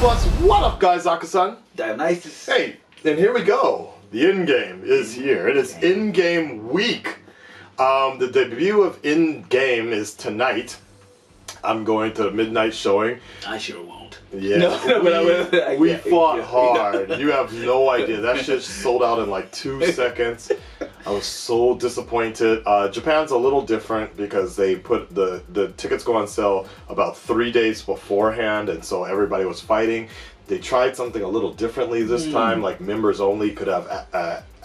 Plus, what up, guys? Akasan. Dionysus. Hey, and here we go. The Endgame is here. It is Endgame week. The debut of Endgame is tonight. I'm going to the midnight showing. I sure won't. Yeah, we fought hard. You have no idea. That shit sold out in like 2 seconds. I was so disappointed. Japan's a little different because they put the tickets go on sale about 3 days beforehand, and so everybody was fighting. They tried something a little differently this time, like members only could have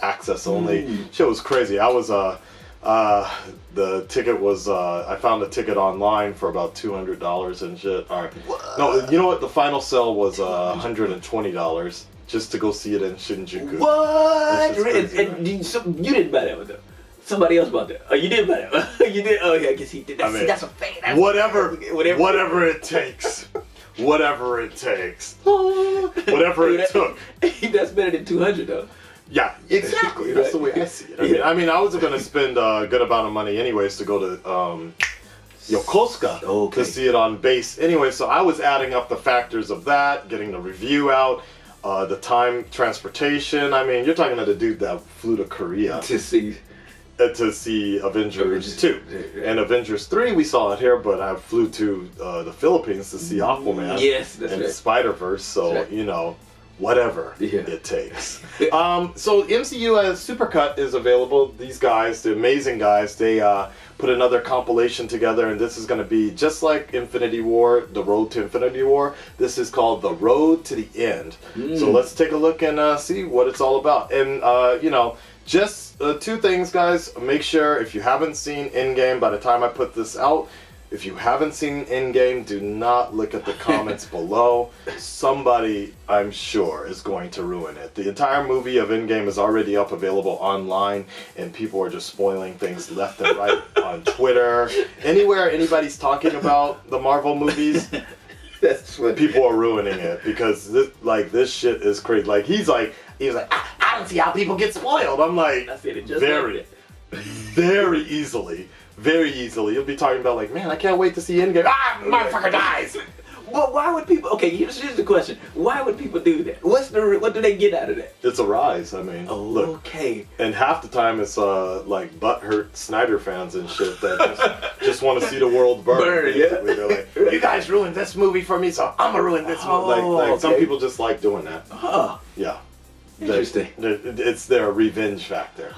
access only. Shit was crazy. I was the ticket was I found a ticket online for about $200 and shit. All right. No, you know what? The final sell was $120 just to go see it in Shinjuku. What? And you didn't buy that one though. Somebody else bought that. Oh, you did buy that one. You did. Oh, yeah, I guess he did. That's a fake. Whatever it takes. Whatever it takes. Whatever it took. That's better than 200 though. Yeah, exactly. That's the way I see it. I mean, I was going to spend a good amount of money anyways to go to Yokosuka to see it on base anyway. So I was adding up the factors of that, getting the review out, the time, transportation. I mean, you're talking about a dude that flew to Korea to see Avengers 2. And Avengers 3 we saw it here, but I flew to the Philippines to see Aquaman and Spider-Verse. So, you know, whatever it takes. So MCU Supercut is available. These guys, the amazing guys, they put another compilation together, and this is going to be just like Infinity War, The Road to Infinity War. This is called The Road to the End. So let's take a look and see what it's all about. And, you know, just 2 things, guys. Make sure if you haven't seen Endgame by the time I put this out, if you haven't seen Endgame, do not look at the comments below. Somebody, I'm sure, is going to ruin it. The entire movie of Endgame is already up, available online, and people are just spoiling things left and right on Twitter. Anywhere anybody's talking about the Marvel movies, that's what people are ruining it because this shit is crazy. Like he's like, I don't see how people get spoiled. I'm like, very easily. Very easily. You'll be talking about like, man, I can't wait to see Endgame. Motherfucker dies! Well, why would people... Okay, here's the question. Why would people do that? What do they get out of that? It's a rise, I mean. Oh, look. Okay. And half the time it's like butthurt Snyder fans and shit that just want to see the world burn. They're like, you guys ruined this movie for me, so I'm gonna ruin this movie. Like some people just like doing that. Huh. Yeah. Interesting. It's their revenge factor,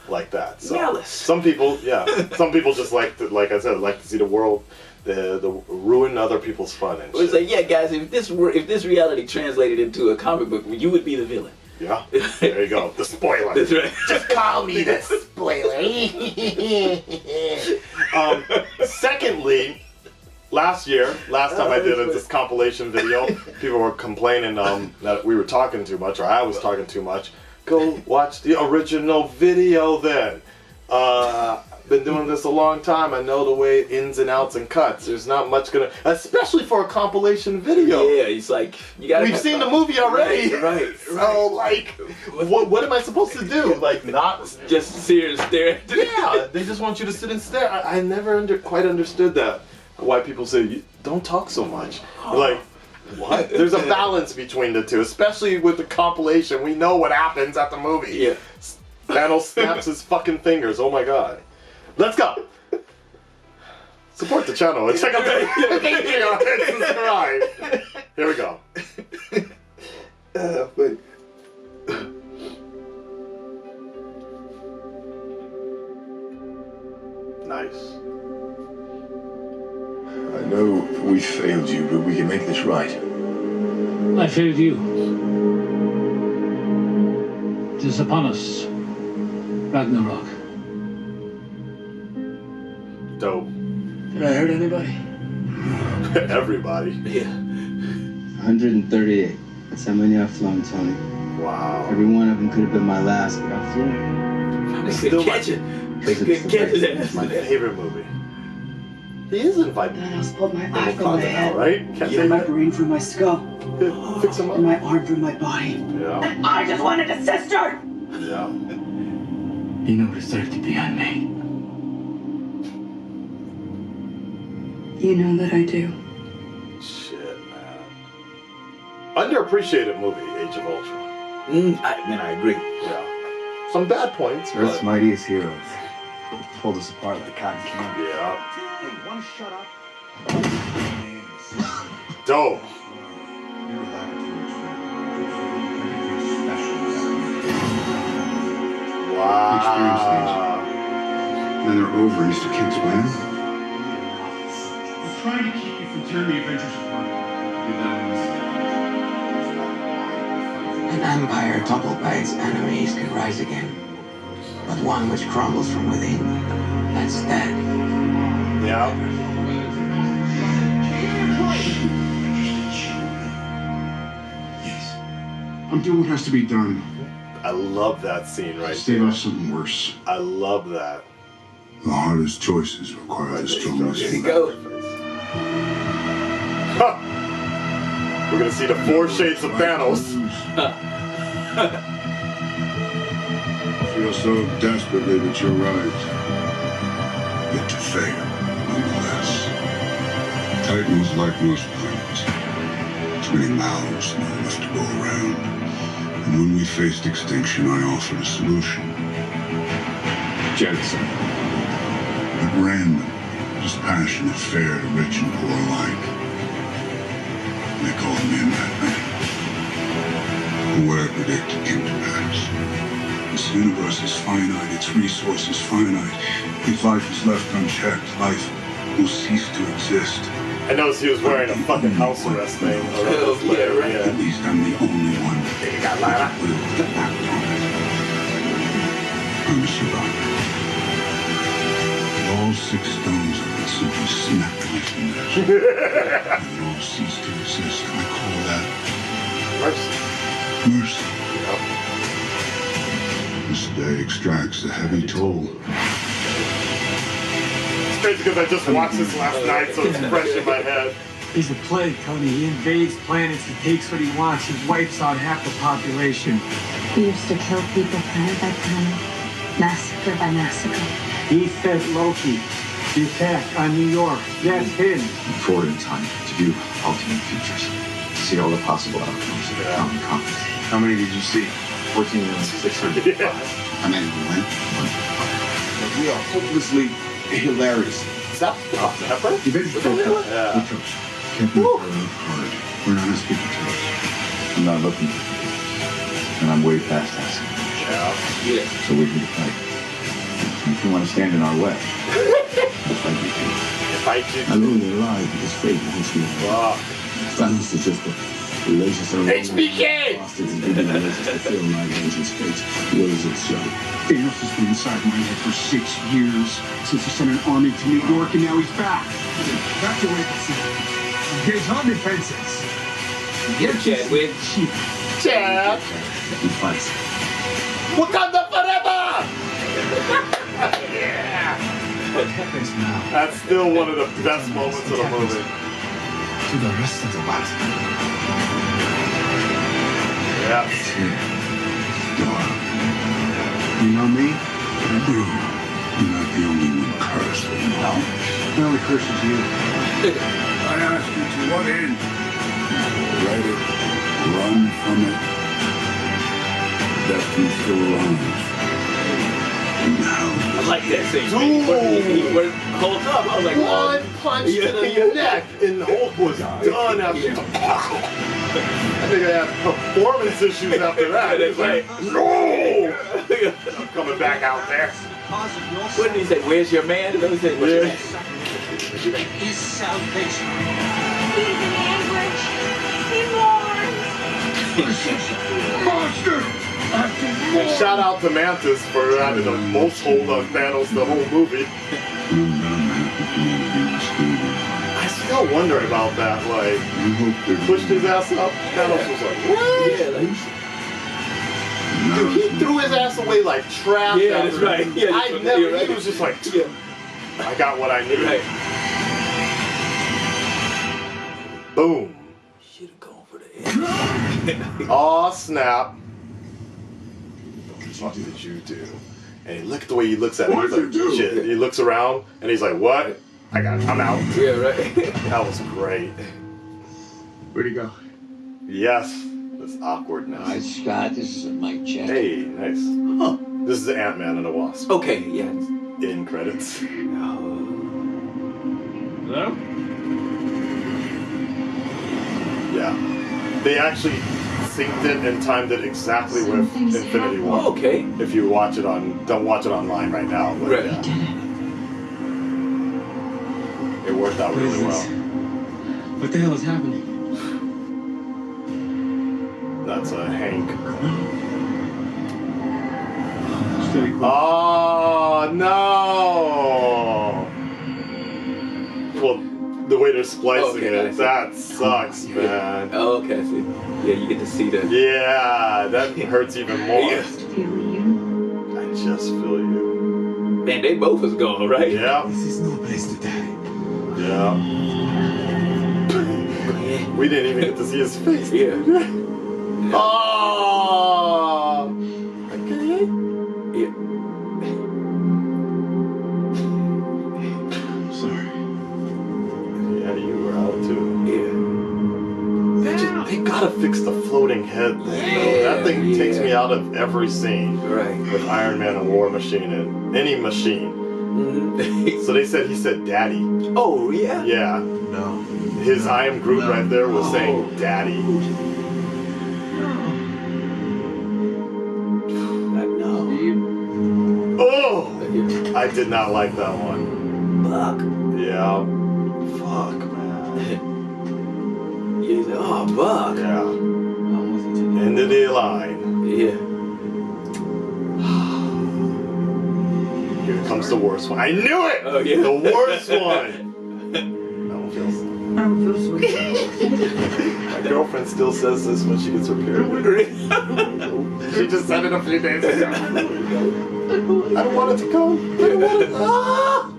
like that. So Malice. some people just like to, like I said, like to see the world, the ruin other people's fun and shit. It's like, yeah, guys, if this reality translated into a comic book, you would be the villain. Yeah, there you go. The spoiler. That's right. Just call me the spoiler. Secondly, last time I did this compilation video, people were complaining that we were talking too much, or I was talking too much. Go watch the original video then. Been doing this a long time. I know the way it ins and outs and cuts. There's not much especially for a compilation video. Yeah, it's like, you gotta... We've seen the movie already. Right. So, like, what am I supposed to do? Like, not... Just sit here and stare. Yeah, they just want you to sit and stare. I never quite understood that. Why people say, don't talk so much. Like, what? There's a balance between the two, especially with the compilation. We know what happens at the movie. Yeah. Thanos snaps his fucking fingers. Oh my god. Let's go. Support the channel and check out the video and subscribe. Here we go. Nice. I know we failed you, but we can make this right. I failed you. It is upon us. Ragnarok. Dope. Did I hurt anybody? Everybody. Yeah. 138. That's how many I've flown, Tony. Wow. Every one of them could have been my last, but I flew. Still catch it. Good catch it. My favorite movie. He is invited. Thanos pulled my eye from my Wakanda now, head, right? Can't say my that. brain from my skull, Yeah, fix him up. and my arm from my body. Yeah. I just wanted a sister! Yeah. You know the safety behind me. You know that I do. Shit, man. Underappreciated movie, Age of Ultron. I agree. Yeah. Some bad points, Earth's but mightiest heroes pulled us apart like cotton candy. yeah. Hey, one shut up. Dope. Your laboratories everything special. Wow. Then they're over, Mr. King's plan. I'm trying to keep you from tearing the Avengers apart. An empire toppled by its enemies can rise again. But one which crumbles from within, that's dead. Yeah. Yes. I'm doing what has to be done. I love that scene right Stave there. off something worse. I love that. The hardest choices require the strongest There you will. go. Ha! We're gonna see the 4 shades of Thanos. Feel so desperately that you're right. Yet to fail, nonetheless. Titans like most planets. Too many mouths, not enough to go around. And when we faced extinction, I offered a solution. Jetson. At random, dispassionate, fair to rich and poor alike. They called me a madman. But what I predicted came to pass. This universe is finite, its resources finite. If life is left unchecked, life will cease to exist. I noticed he was wearing a fucking house arrest thing. Oh, yeah, right. At least I'm the only one You got Lana. that will act on it. I'm a survivor. All 6 stones of it simply snap my fingers. And all cease to exist. I call that Mercy. mercy. This day extracts a heavy toll. It's crazy because I just watched this last night, so it's fresh in my head. He's a plague, Tony. He invades planets, he takes what he wants, he wipes out half the population. He used to kill people planet by planet, massacre by massacre. He fed Loki. The attack on New York, that's him. Forward in time to view alternate futures. See all the possible outcomes of the common compass. How many did you see? 14,605. I mean, when? We are hopelessly hilarious. Is that Pepper? The Avengers broke up. Yeah. We chose. Captain hard. We're not on speaking terms. I'm not looking for forgiveness. And I'm way past that. Yeah. So we're here to fight. If you want to stand in our way, we'll fight you too. Fight you. I'm only alive because fate wants me. Wow. Thanos is just a relationship. HBK! Bastards is giving a to fulfill my vengeance fate. Yours is so. Thanos has been inside my head for 6 years since he sent an army to New York, and now he's back. Back to wait and see. Engage on defenses. Get Chadwick. Chad! He fights. Wakanda forever! What happens now That's still one of the best moments of the movie. to the rest of the battle? Yeah. You know me? I do. You're not the only one cursed. No. I only curses you. I asked you to what end? Write it. Run from it. Death is still alive. And now. I like that scene. He went the whole time. I was like, One punch to the neck, and Hulk was done after. I think I had performance issues after that. He's like, no! I'm coming back out there. What did he say? Where's your man? And he said, what's your man? His salvation. He's in anguish. He mourns. Monster! And shout out to Mantis for having the most hold on Thanos the whole movie. I still wonder about that. Like, pushed his ass up. Thanos was like, what? Yeah, like, Dude, he threw his ass away like trash. Yeah, that's right. Yeah, I that's never. right. He was just like, yeah. I got what I needed. Right. Boom. Should have gone for the end. Aw, snap. What did you do? And look at the way he looks at him. He's like, shit. He looks around and he's like, what? I'm out. Yeah, right. That was great. Where'd he go? Yes. This awkwardness. All right, Scott, this is a mic check. Hey, nice. Huh. This is the Ant-Man and the Wasp. Okay, yeah. In credits. Hello? Yeah. They actually synced it and timed it exactly with Infinity War. Oh, okay. If you watch it on, don't watch it online right now. But Right. yeah. It worked out really well. What the hell is happening? That's a Hank. Steady, quick. Oh no! Well, the way they're splicing it, that sucks, man. Oh, okay, I see. Yeah, you get to see that. Yeah, that hurts even more. Yeah. I just feel you. Man, they both was gone, right? Yeah. This is no place to die. Yeah. We didn't even get to see his face. Yeah. Oh. Okay. Yeah. Sorry. Yeah, you were out too. Yeah. They gotta fix the floating head thing. Though. That thing takes me out of every scene. Right. With Iron Man and War Machine and any machine. Mm-hmm. So they said daddy. Oh, yeah? Yeah. No. His I am Groot right there was saying daddy. Oh! I did not like that one. Fuck. Yeah. Fuck, man. Yeah, he's like, oh, fuck. Yeah. End of the line. Yeah. Here comes the worst one. I knew it! Oh, yeah. The worst one! That one feels... I don't feel sweet. My girlfriend still says this when she gets her period. She just said it a few days ago. I don't want it to come. I don't want it. Ah!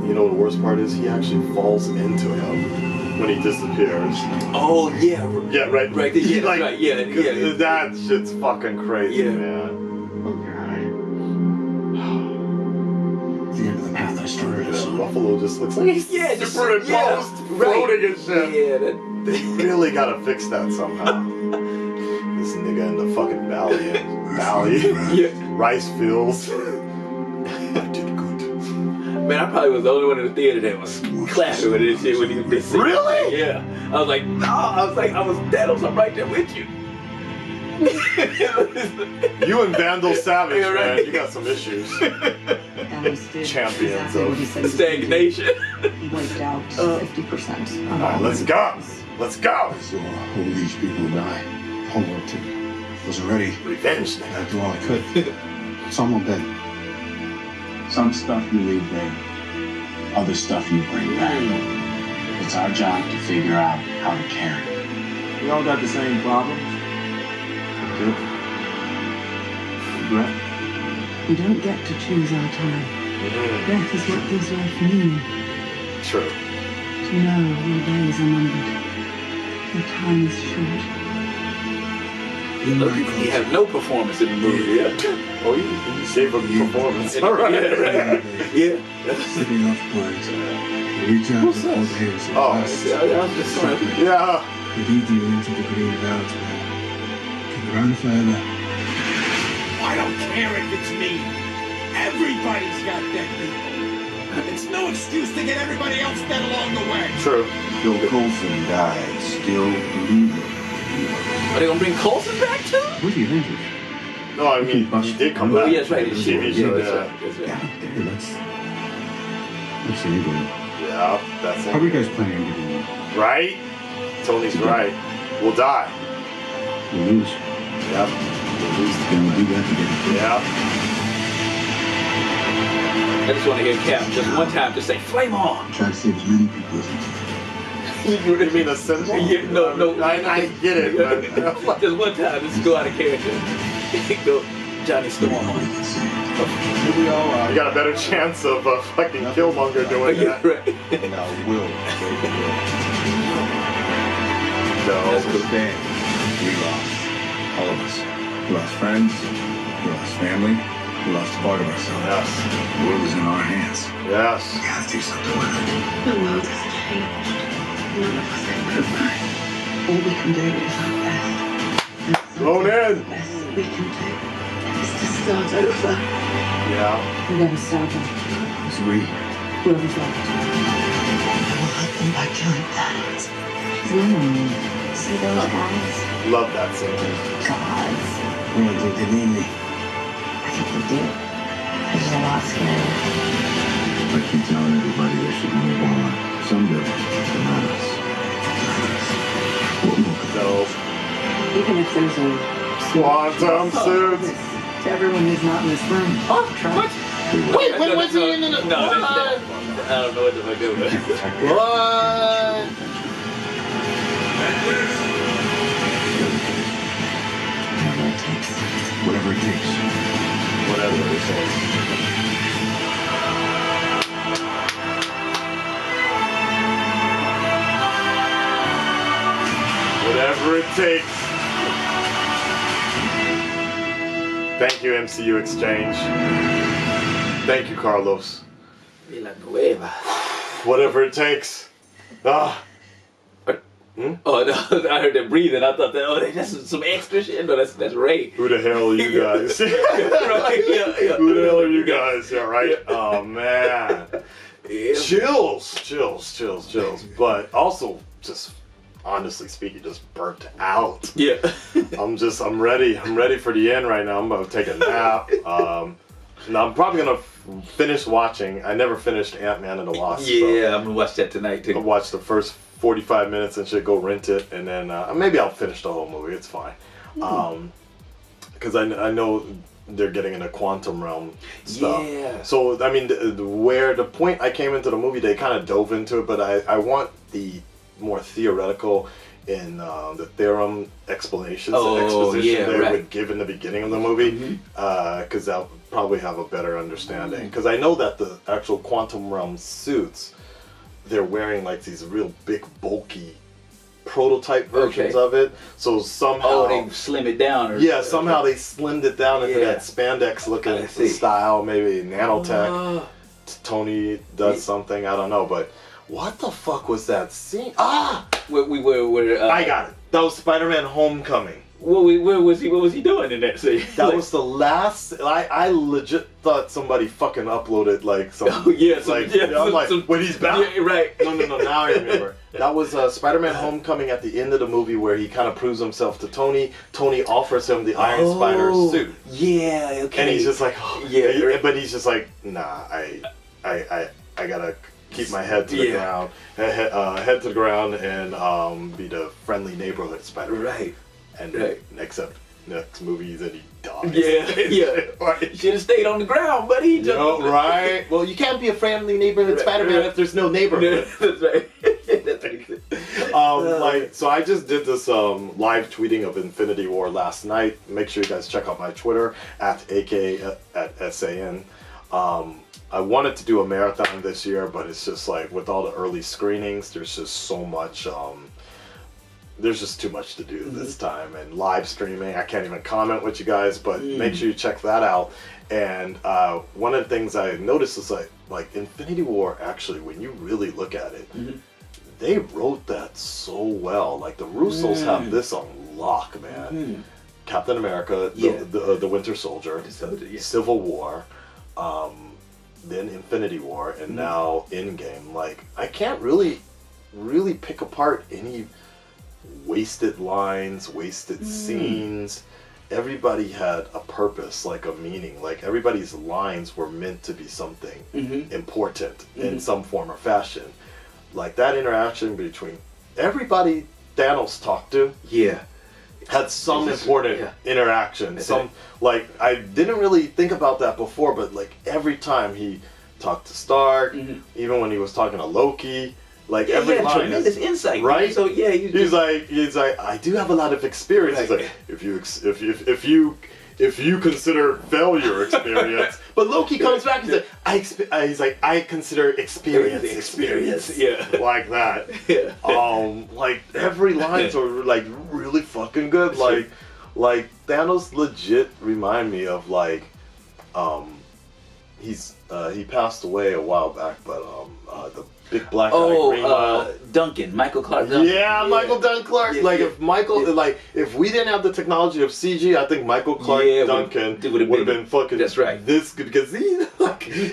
You know what the worst part is? He actually falls into him when he disappears. Oh, yeah. Yeah, right. Right. He, Yeah, like, right. Yeah, yeah. That shit's fucking crazy, Yeah. man. The end of the path I started. Yeah, Ruffalo just looks like he's superimposed, floating and shit. Yeah, They really gotta fix that somehow. This nigga in the fucking valley. Yeah. Rice fields. I did good. Man, I probably was the only one in the theater that was clapping with this shit when he was singing. Really? Yeah. I was like, no. I was Thanos, I'm right there with you. You and Vandal Savage, Yeah, right. man, you got some issues. Champions of stagnation. He wiped out 50%. Alright, let's go. Let's go. I saw all these people die. Whole world too. Wasn't ready. Revenge, I nigga. do all I could. Some will dead. Some stuff you leave there. Other stuff you bring back. It's our job to figure out how to carry it. We all got the same problems. Good. Regret. We don't get to choose our time. Death is what gives life meaning. True. To know your days are numbered. Your time is short. He had no performance in the movie. Yeah. Oh, he gave a performance. All right. Yeah. Right. Yeah. Sitting off point. Reach out with both hands. Oh, I was just trying to. Yeah. Lead you into the green mountain. Can you run further? I don't care if it's me. Everybody's got dead people. It's no excuse to get everybody else dead along the way. True. Phil Coulson died, still breathing. Are they gonna bring Coulson back too? With the Avengers. No, I mean, he did come Oh, back. yeah, that's right. It's TV show, that's yeah. right. That's right. Hey, let's England. Yeah, that's How are you it. guys planning on getting in? Right? Tony's right. We'll die. We lose. Yep. Then we'll do that together. Yeah. I just want to hear Cap just one time just say "flame on." Try to save as many people as we can. You mean a symbol? Yeah, no. I get it, but Just one time, just go out of character. Go Johnny Storm. Nobody can say it. we all are. You got a better chance of fucking Killmonger doing Yeah, that. right. And I will. That's No. cool. We lost. All of us. We lost friends. We lost family. We lost a part of ourselves. Yes. The world is in our hands. Yes. We gotta do something with it. The world has changed. None of us can goodbye. All we can do is our best. Thrown in. The best that we can do is to start over. Yeah. We're gonna stop him. It's we. Whoever's left. We'll help them by killing Thanos. He's winning. See those guys? Love that scene. Gods. You don't think they need me? I think they do. They're just a lot scarier. I keep telling everybody they should move on. Some do, but not us. So, Even if there's a quantum suits. To everyone who's not in this room. Oh, what? Wait, when was he in the... No, I don't know what the fuck it was. What? Whatever it takes. Whatever it takes. Whatever it takes. Thank you, MCU Exchange. Thank you, Carlos. Villanueva. Whatever it takes. Ah. Oh no! I heard them breathing. I thought that that's some extra shit. No, that's Ray. Who the hell are you guys? Right, yeah. Who the hell are you guys? Yeah, right. Oh man. Yeah. Chills. But also, just honestly speaking, just burnt out. Yeah. I'm ready. I'm ready for the end right now. I'm gonna take a nap. Now I'm probably gonna finish watching. I never finished Ant-Man and the Wasp. Yeah, I'm gonna watch that tonight too. I'll watch the first 45 minutes and should go rent it, and then maybe I'll finish the whole movie. It's fine. Because I know they're getting into quantum realm stuff. Yeah. So I mean, where the point I came into the movie, they kind of dove into it, but I want the more theoretical in the theorem explanations and exposition they would give in the beginning of the movie, because they'll probably have a better understanding. Because I know that the actual quantum realm suits, they're wearing like these real big bulky prototype versions of it. So somehow they slim it down. Or, somehow they slimmed it down into that spandex looking style, maybe nanotech. Tony does something, I don't know, but what the fuck was that scene? We were I got it. That was Spider-Man Homecoming. Where was he? What was he doing in that scene? That was the last. I legit thought somebody fucking uploaded like some. I'm like, when he's back. Yeah, right. No. Now I remember. That was Spider-Man Homecoming at the end of the movie where he kind of proves himself to Tony. Tony offers him the Iron Spider suit. Yeah. Okay. And he's just like, but he's just like, nah. I gotta keep my head to the ground, head to the ground, and be the friendly neighborhood Spider-Man. Right. And next movie, then he dies. Yeah. Should have stayed on the ground, buddy. Right. Well, you can't be a friendly neighborhood Spider-Man if there's no neighborhood. That's right. So I just did this live tweeting of Infinity War last night. Make sure you guys check out my Twitter at SAN. I wanted to do a marathon this year, but it's just like with all the early screenings, there's just so much. There's just too much to do this time, and live streaming. I can't even comment with you guys, but make sure you check that out. And one of the things I noticed is like Infinity War. Actually, when you really look at it, they wrote that so well. Like the Russos have this on lock, man. Captain America, the Winter Soldier, Civil War. Then Infinity War, and now Endgame. Like, I can't really pick apart any wasted lines, wasted scenes. Everybody had a purpose, like a meaning. Like, everybody's lines were meant to be something important in some form or fashion. Like, that interaction between everybody Thanos talked to. Had some important interaction. Like, I didn't really think about that before, but like every time he talked to Stark, even when he was talking to Loki, like every line tremendous insight, right? So he's like, I do have a lot of experience. He's like, if you consider failure experience, but Loki comes back and he's like, I consider experience, like that. Like every lines are like really fucking good. Like Thanos legit remind me of like, he passed away a while back, but Big black guy, Green Mile. Duncan, Michael Clark Duncan. Yeah, Michael Duncan Clark. If we didn't have the technology of CG, I think Michael Clark Duncan would have been fucking. That's right. This good because he's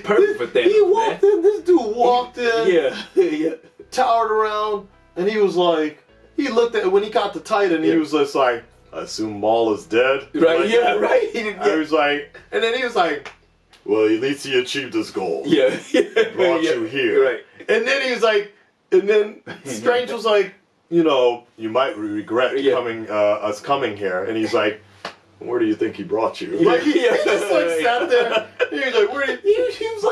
perfect for that. He walked in. This dude walked in. Yeah. Towered around, and he was like, he looked at when he got to Titan. He was just like, I assume Maul is dead. Right. Like, yeah. Right. I was like, and then he was like, well, at least he achieved his goal. Yeah. Brought you here. Right. And then he was like, and then Strange was like, you know, you might regret us coming here. And he's like, where do you think he brought you? Like he just like sat there. He was like, where? He was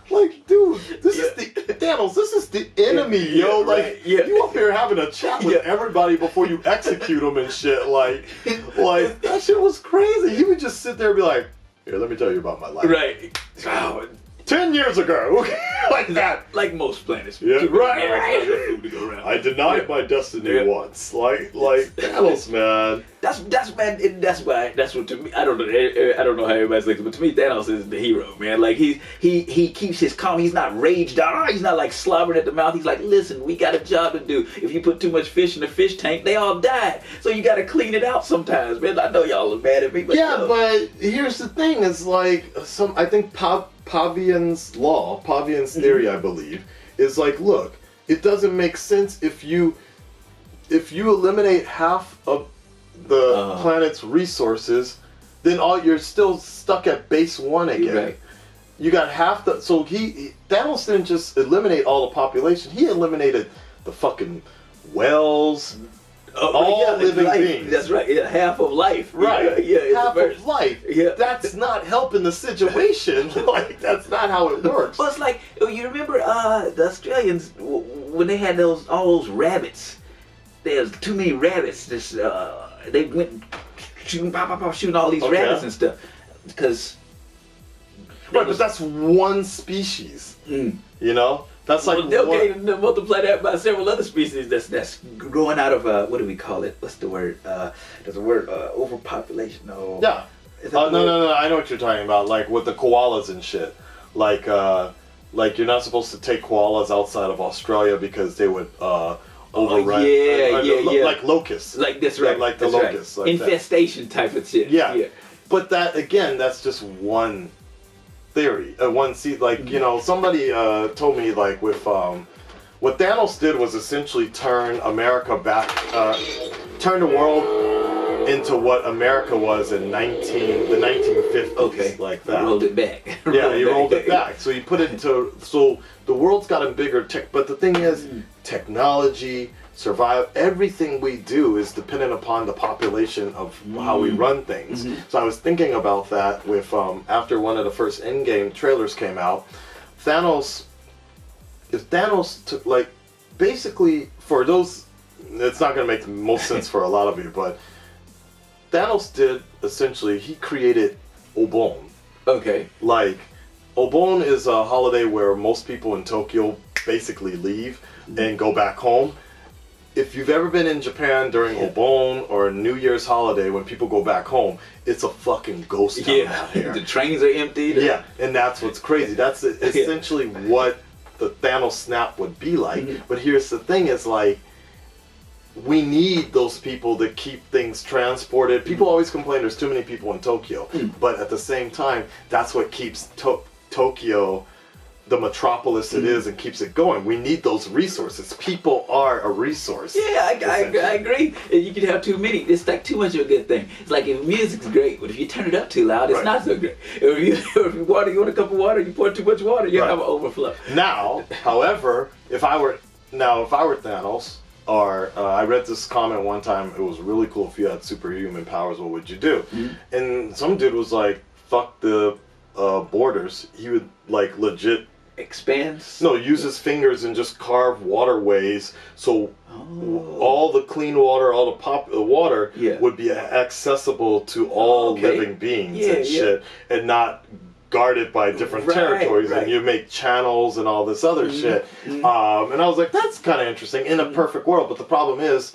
like, dude, this is the Thanos. This is the enemy, yo. Like, you up here having a chat with everybody before you execute them and shit. Like that shit was crazy. He would just sit there and be like, here, let me tell you about my life. Right. Wow. 10 years ago, like that. Like most planets. Yeah, right. I denied my destiny once. Like Thanos, man. That's what to me. I don't know how everybody's like, but to me, Thanos is the hero, man. Like he keeps his calm. He's not raged out. He's not like slobbering at the mouth. He's like, listen, we got a job to do. If you put too much fish in the fish tank, they all die. So you got to clean it out sometimes, man. I know y'all are mad at me, but but here's the thing: is like I think Pavian's law, Pavian's theory, I believe, is like, look, it doesn't make sense if you eliminate half of the planet's resources, then you're still stuck at base one again. Right. You got half the Thanos didn't just eliminate all the population; he eliminated the fucking wells. All living beings. That's right. Yeah, half of life. Right. Yeah. Half of life. Yeah. That's not helping the situation. Like that's not how it works. Well, it's like you remember the Australians when they had all those rabbits. There's too many rabbits. They went shooting all these rabbits and stuff because. Right, but that's one species. You know. That's like to multiply that by several other species that's growing out of what do we call it? What's the word? There's a word overpopulation. No. Yeah. No. I know what you're talking about. Like with the koalas and shit. Like you're not supposed to take koalas outside of Australia because they would overrun. Like locusts. Like that's right. Like the locusts. Right. Like infestation type of shit. Yeah. But that again, that's just one theory. Somebody told me like with what Thanos did was essentially turn America back, turn the world into what America was in the 1950s. Okay, like that. Rolled it back. He rolled it back. So you put it into the world's gotten bigger. But the thing is, technology, everything we do is dependent upon the population of how we run things. So I was thinking about that with after one of the first Endgame trailers came out. If Thanos took basically for those, it's not going to make the most sense for a lot of you, but Thanos did essentially he created Obon. Okay. Like Obon is a holiday where most people in Tokyo basically leave and go back home. If you've ever been in Japan during Obon or New Year's holiday when people go back home, it's a fucking ghost town out here. The trains are empty. Yeah, and that's what's crazy. That's essentially what the Thanos snap would be like. But here's the thing is like, we need those people to keep things transported. People always complain there's too many people in Tokyo. But at the same time, that's what keeps Tokyo the metropolis it is and keeps it going. We need those resources. People are a resource. Yeah, I agree. You can have too many. It's like too much of a good thing. It's like if music's great, but if you turn it up too loud, it's not so great. If you want a cup of water, you pour too much water, you have an overflow. Now, however, if I were Thanos, or I read this comment one time, it was really cool. If you had superhuman powers, what would you do? And some dude was like, fuck the borders. He would like legit expands? No, use his fingers and just carve waterways so all the clean water, all the water would be accessible to all living beings and shit, and not guarded by different territories, and you make channels and all this other shit. And I was like, that's kind of interesting in a perfect world, but the problem is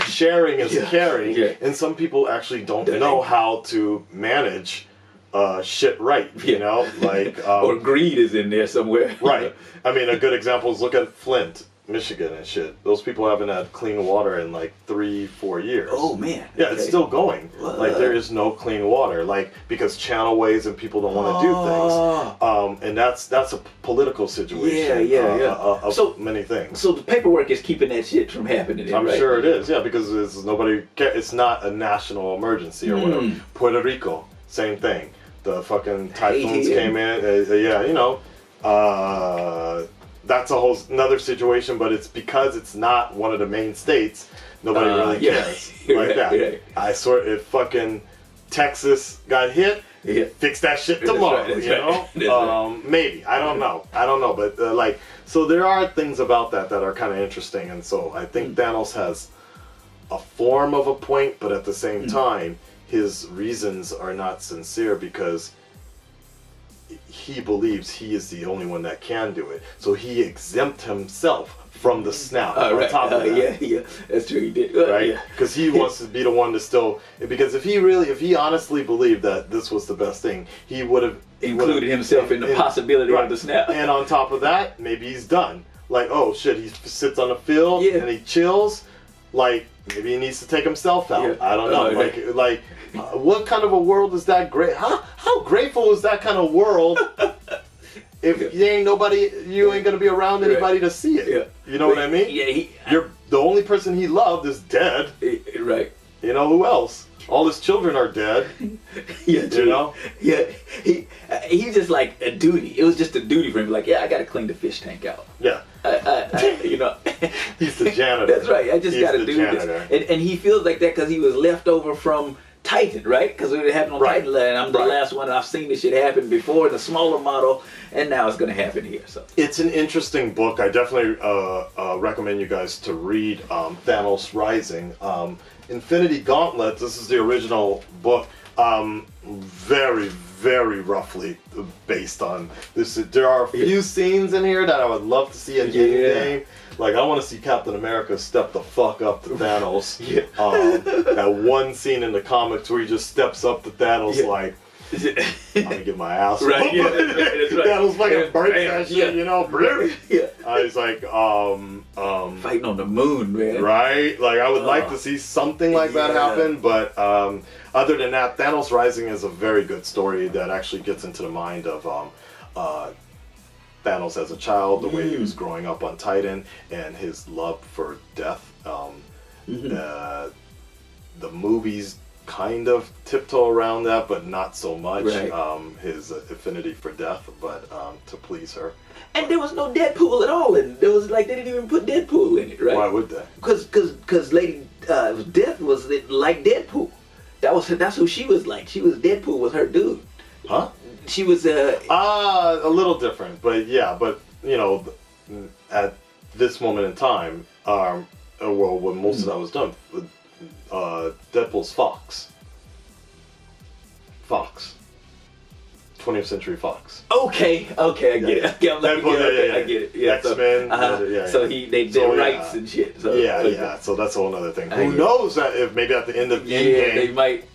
sharing is caring, and some people actually don't know how to manage shit right, you know? Like, or greed is in there somewhere. Right. I mean, a good example is look at Flint, Michigan and shit. Those people haven't had clean water in like 3-4 years. Oh, man. Yeah, it's still going. Like, there is no clean water. Like, because channelways and people don't want to do things. And that's a political situation. Of so many things. So the paperwork is keeping that shit from happening. I'm sure it is, yeah, because it's not a national emergency or whatever. Puerto Rico, same thing. The fucking typhoons came in. Yeah, you know. That's a whole another situation, but it's because it's not one of the main states. Nobody really cares like that. Right. I swear, if fucking Texas got hit, fix that shit tomorrow. You know, maybe I don't know, but like, so there are things about that are kind of interesting, and so I think Thanos has a form of a point, but at the same time, his reasons are not sincere because he believes he is the only one that can do it. So he exempt himself from the snap on top of that. Yeah, that's true, he did. Right? Because he wants to be the one to still... Because if he honestly believed that this was the best thing, he would have... included himself in the possibility of the snap. And on top of that, maybe he's done. Like, oh shit, he sits on the field and he chills. Like, maybe he needs to take himself out. I don't know. What kind of a world is that great? How grateful is that kind of world if you ain't gonna be around anybody to see it? You know what I mean? Yeah, the only person he loved is dead. Right. You know who else? All his children are dead. Yeah, you know? Yeah, he's just like a duty. It was just a duty for him. Like, I gotta clean the fish tank out. Yeah. You know. He's the janitor. That's right. I just gotta do this. And he feels like that because he was left over from Titan, right? Because it happened on Titan, and I'm the last one. I've seen this shit happen before in a smaller model, and now it's going to happen here. So it's an interesting book. I definitely recommend you guys to read Thanos Rising. Infinity Gauntlet. This is the original book. Very, very roughly based on this. There are a few scenes in here that I would love to see in game. Like, I want to see Captain America step the fuck up to Thanos. That one scene in the comics where he just steps up to Thanos like, I'm gonna get my ass right. Yeah, that's right. Thanos fucking breaks that shit, you know. He's like, fighting on the moon, man. Right? Like, I would like to see something like that happen, but other than that, Thanos Rising is a very good story that actually gets into the mind of Thanos as a child, the way he was growing up on Titan, and his love for death. The movies kind of tiptoe around that, but not so much. Right. His affinity for death, but to please her. And there was no Deadpool at all in it. There was like, they didn't even put Deadpool in it, right? Why would they? Because Lady Death was like Deadpool. That's who she was like. Deadpool was her dude. Huh? She was a little different, but yeah, but you know, at this moment in time, when most of that was done, Deadpool's Fox, 20th Century Fox. Okay, I get it. I get it. Yeah, X-Men. So they did rights and shit. So, So that's a whole other thing. Who knows that if maybe at the end of Endgame they might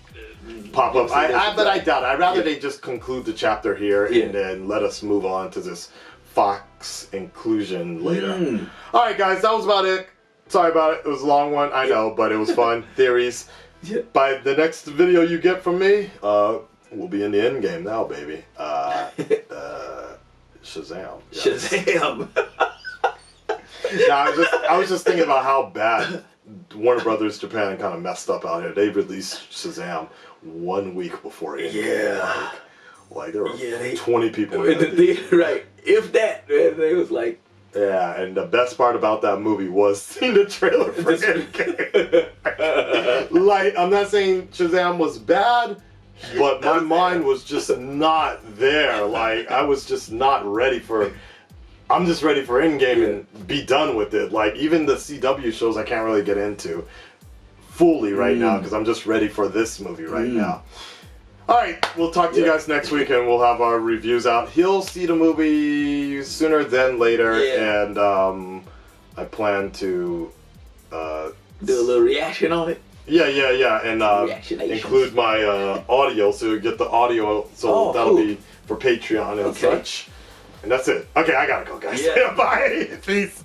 pop up. But I doubt it. I'd rather they just conclude the chapter here and then let us move on to this Fox inclusion later. All right, guys, that was about it. Sorry about it. It was a long one. I know, but it was fun. Theories. By the next video you get from me, we'll be in the end game now, baby. Shazam. Yes. Shazam. I was just thinking about how bad Warner Brothers Japan kind of messed up out here. They released Shazam 1 week before it. Yeah. Like there were 20 people in the theater, right? If that, man, they was like. Yeah, and the best part about that movie was seeing the trailer for Endgame. Like, I'm not saying Shazam was bad, but my mind was just not there. Like, I was just not ready for... I'm just ready for Endgame and be done with it. Like, even the CW shows I can't really get into fully right now because I'm just ready for this movie right now. Alright, we'll talk to you guys next week and we'll have our reviews out. He'll see the movie sooner than later, and I plan to do a little reaction on it. Yeah, and include my audio, so you get the audio. So that'll be for Patreon and such. And that's it. Okay, I gotta go, guys. Yeah. Bye. Peace.